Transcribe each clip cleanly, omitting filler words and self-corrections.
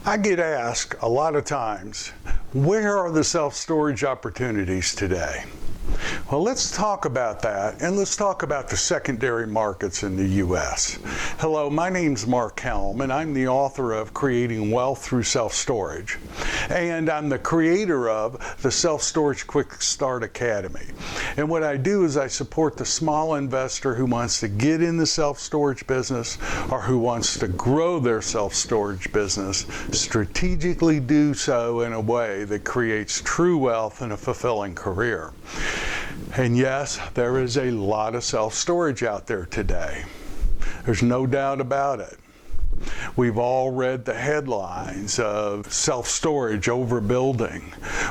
I get asked a lot of times, where are the self-storage opportunities today? Well, let's talk about that, and let's talk about the secondary markets in the U.S. Hello, my name's Mark Helm, and I'm the author of Creating Wealth Through Self-Storage. And I'm the creator of the Self-Storage Quick Start Academy. And what I do is I support the small investor who wants to get in the self-storage business or who wants to grow their self-storage business, strategically do so in a way that creates true wealth and a fulfilling career. And yes, there is a lot of self-storage out there today. There's no doubt about it. We've all read the headlines of self-storage overbuilding.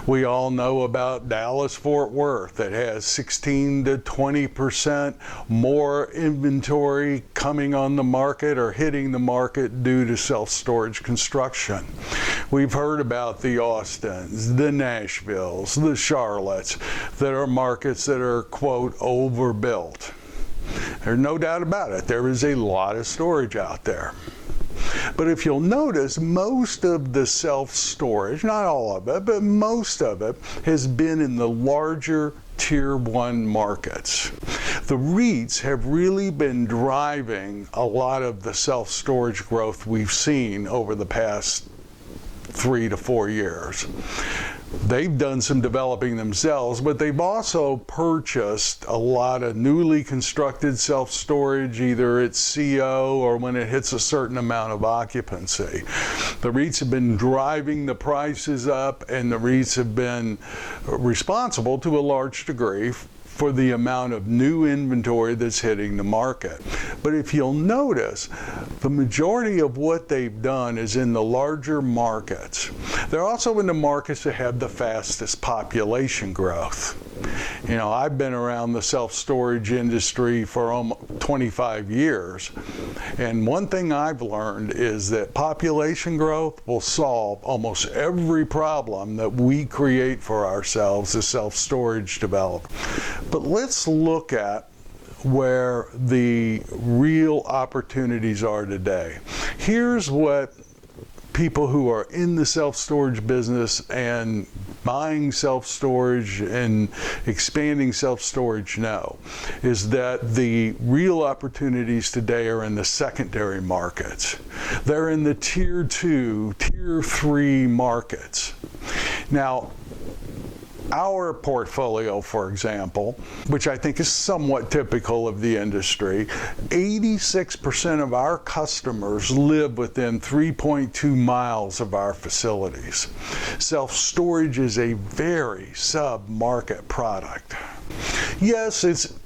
We all know about Dallas-Fort Worth that has 16 to 20% more inventory coming on the market or hitting the market due to self-storage construction. We've heard about the Austins, the Nashvilles, the Charlottes that are markets that are, quote, overbuilt. There's no doubt about it. There is a lot of storage out there. But if you'll notice, most of the self-storage, not all of it, but most of it has been in the larger Tier 1 markets. The REITs have really been driving a lot of the self-storage growth we've seen over the past 3 to 4 years. They've done some developing themselves, but they've also purchased a lot of newly constructed self-storage, either at CO or when it hits a certain amount of occupancy. The REITs have been driving the prices up, and the REITs have been responsible to a large degree for the amount of new inventory that's hitting the market. But if you'll notice, the majority of what they've done is in the larger markets. They're also in the markets that have the fastest population growth. You know, I've been around the self-storage industry for almost 25 years, and one thing I've learned is that population growth will solve almost every problem that we create for ourselves as self-storage developers. But let's look at where the real opportunities are today. Here's what people who are in the self-storage business and buying self-storage and expanding self-storage know, is that the real opportunities today are in the secondary markets. They're in the Tier 2, Tier 3 markets. Now, our portfolio, for example, which I think is somewhat typical of the industry, 86% of our customers live within 3.2 miles of our facilities. Self-storage is a very sub-market product. Yes, it's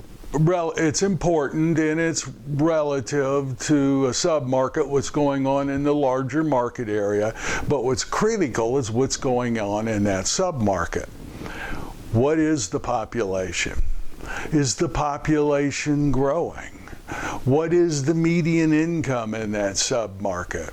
important and it's relative to a sub-market, what's going on in the larger market area, but what's critical is what's going on in that sub-market. What is the population? Is the population growing? What is the median income in that sub-market?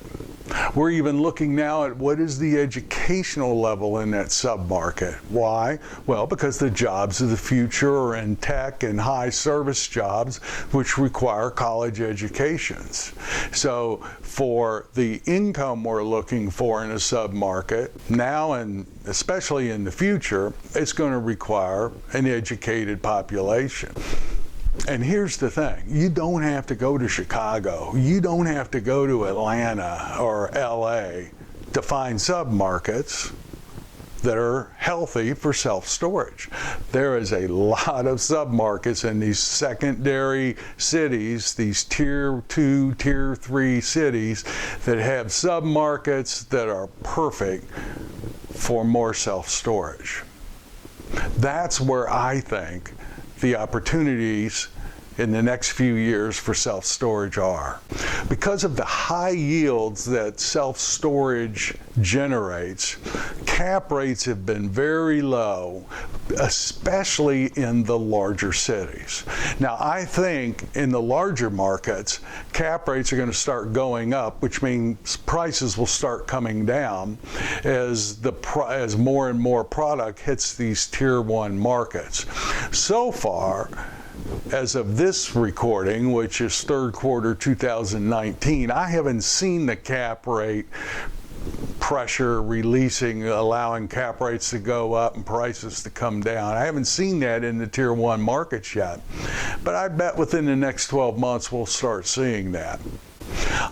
We're even looking now at what is the educational level in that sub-market. Why? Well, because the jobs of the future are in tech and high service jobs, which require college educations. So for the income we're looking for in a sub-market, now and especially in the future, it's going to require an educated population. And here's the thing, you don't have to go to Chicago, you don't have to go to Atlanta or LA to find sub-markets that are healthy for self-storage. There is a lot of sub-markets in these secondary cities, these Tier 2, Tier 3 cities that have sub-markets that are perfect for more self-storage. That's where I think the opportunities in the next few years for self-storage are. Because of the high yields that self-storage generates, cap rates have been very low, especially in the larger cities. Now, I think in the larger markets, cap rates are going to start going up, which means prices will start coming down as more and more product hits these Tier 1 markets. So far, as of this recording, which is third quarter 2019, I haven't seen the cap rate pressure releasing, allowing cap rates to go up and prices to come down. I haven't seen that in the tier 1 markets yet, but I bet within the next 12 months we'll start seeing that.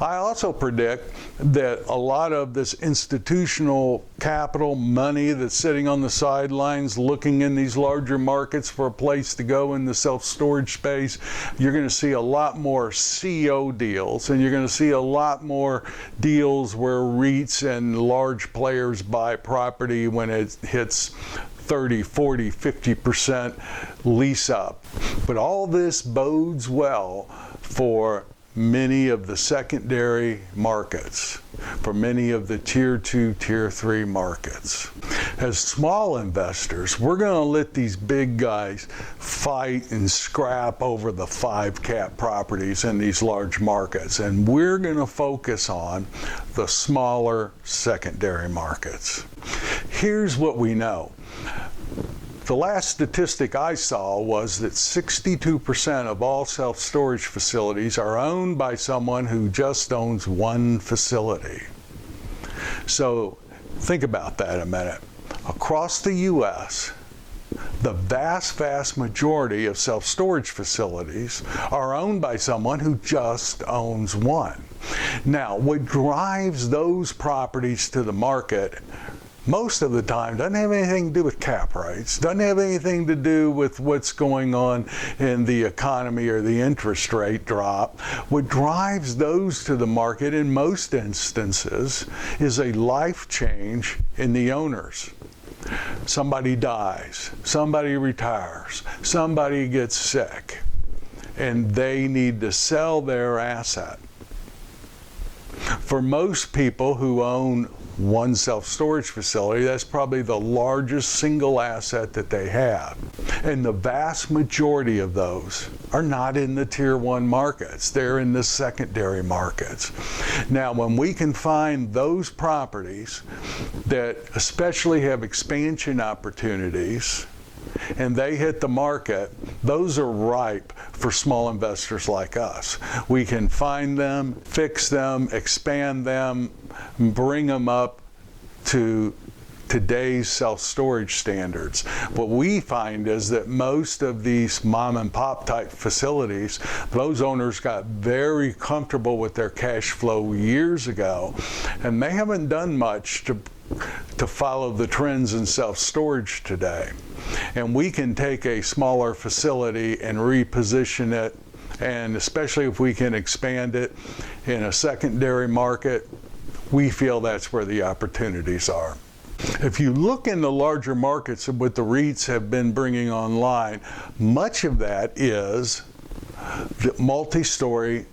I also predict that a lot of this institutional capital money that's sitting on the sidelines looking in these larger markets for a place to go in the self-storage space, you're going to see a lot more CO deals, and you're going to see a lot more deals where REITs and large players buy property when it hits 30, 40, 50% lease up. But all this bodes well for many of the secondary markets, for many of the tier 2, tier 3 markets. As small investors, we're going to let these big guys fight and scrap over the 5 cap properties in these large markets, and we're going to focus on the smaller secondary markets. Here's what we know. The last statistic I saw was that 62% of all self-storage facilities are owned by someone who just owns one facility. So think about that a minute. Across the U.S., the vast majority of self-storage facilities are owned by someone who just owns one. Now, what drives those properties to the market most of the time doesn't have anything to do with cap rates, doesn't have anything to do with what's going on in the economy or the interest rate drop. What drives those to the market in most instances is a life change in the owners. Somebody dies, somebody retires, somebody gets sick, and they need to sell their asset. For most people who own one self-storage facility, that's probably the largest single asset that they have. And the vast majority of those are not in the tier 1 markets. They're in the secondary markets. Now, when we can find those properties that especially have expansion opportunities, and they hit the market, those are ripe for small investors like us. We can find them, fix them, expand them, bring them up to today's self-storage standards. What we find is that most of these mom and pop type facilities, those owners got very comfortable with their cash flow years ago, and they haven't done much to follow the trends in self-storage today. And we can take a smaller facility and reposition it, and especially if we can expand it in a secondary market, we feel that's where the opportunities are. If you look in the larger markets of what the REITs have been bringing online, much of that is the multi-story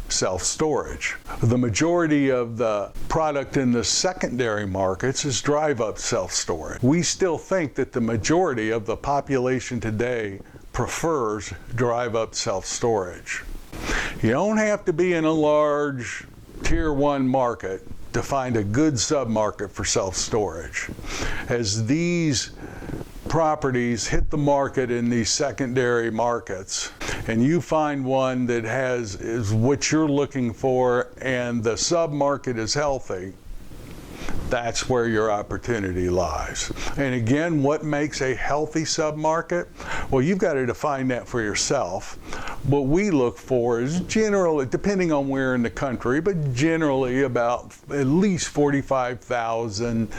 self-storage. The majority of the product in the secondary markets is drive-up self-storage. We still think that the majority of the population today prefers drive-up self-storage. You don't have to be in a large tier 1 market to find a good submarket for self-storage. As these properties hit the market in these secondary markets, and you find one that is what you're looking for, and the submarket is healthy, that's where your opportunity lies. And again, what makes a healthy submarket? Well, you've got to define that for yourself. What we look for is generally, depending on where in the country, but generally about at least 45,000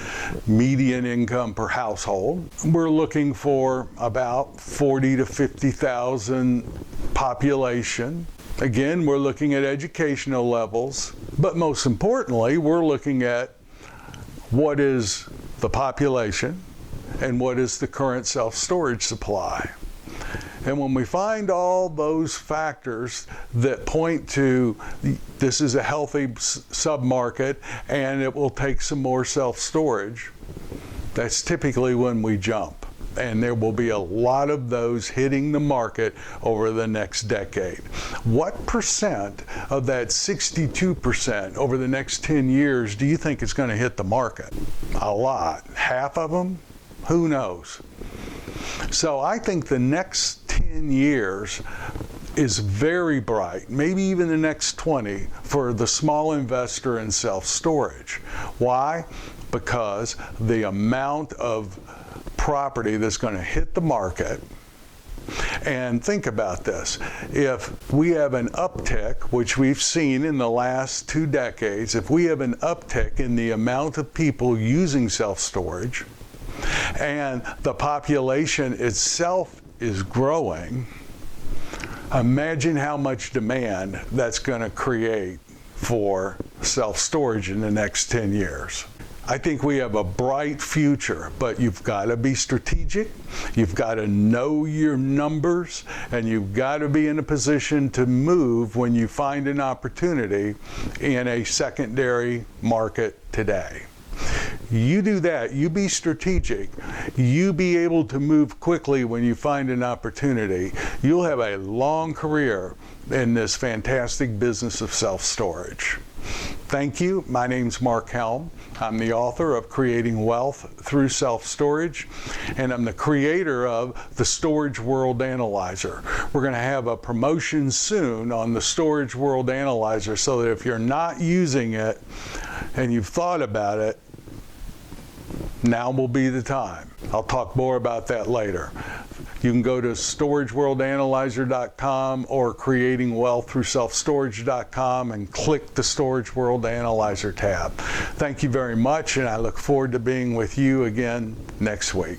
median income per household. We're looking for about 40 to 50,000 population. Again, we're looking at educational levels, but most importantly, we're looking at what is the population and what is the current self-storage supply. And when we find all those factors that point to this is a healthy submarket and it will take some more self-storage, that's typically when we jump. And there will be a lot of those hitting the market over the next decade. What percent of that 62% over the next 10 years do you think is going to hit the market? A lot. Half of them? Who knows? So I think the next 10 years is very bright, maybe even the next 20, for the small investor in self-storage. Why? Because the amount of property that's going to hit the market. And think about this. If we have an uptick, which we've seen in the last 2 decades, if we have an uptick in the amount of people using self-storage, and the population itself is growing, imagine how much demand that's going to create for self-storage in the next 10 years. I think we have a bright future, but you've got to be strategic, you've got to know your numbers, and you've got to be in a position to move when you find an opportunity in a secondary market today. You do that, you be strategic, you be able to move quickly when you find an opportunity, you'll have a long career in this fantastic business of self-storage. Thank you. My name's Mark Helm. I'm the author of Creating Wealth Through Self-Storage, and I'm the creator of the Storage World Analyzer. We're going to have a promotion soon on the Storage World Analyzer, so that if you're not using it and you've thought about it, now will be the time. I'll talk more about that later. You can go to storageworldanalyzer.com or creatingwealththroughselfstorage.com and click the Storage World Analyzer tab. Thank you very much, and I look forward to being with you again next week.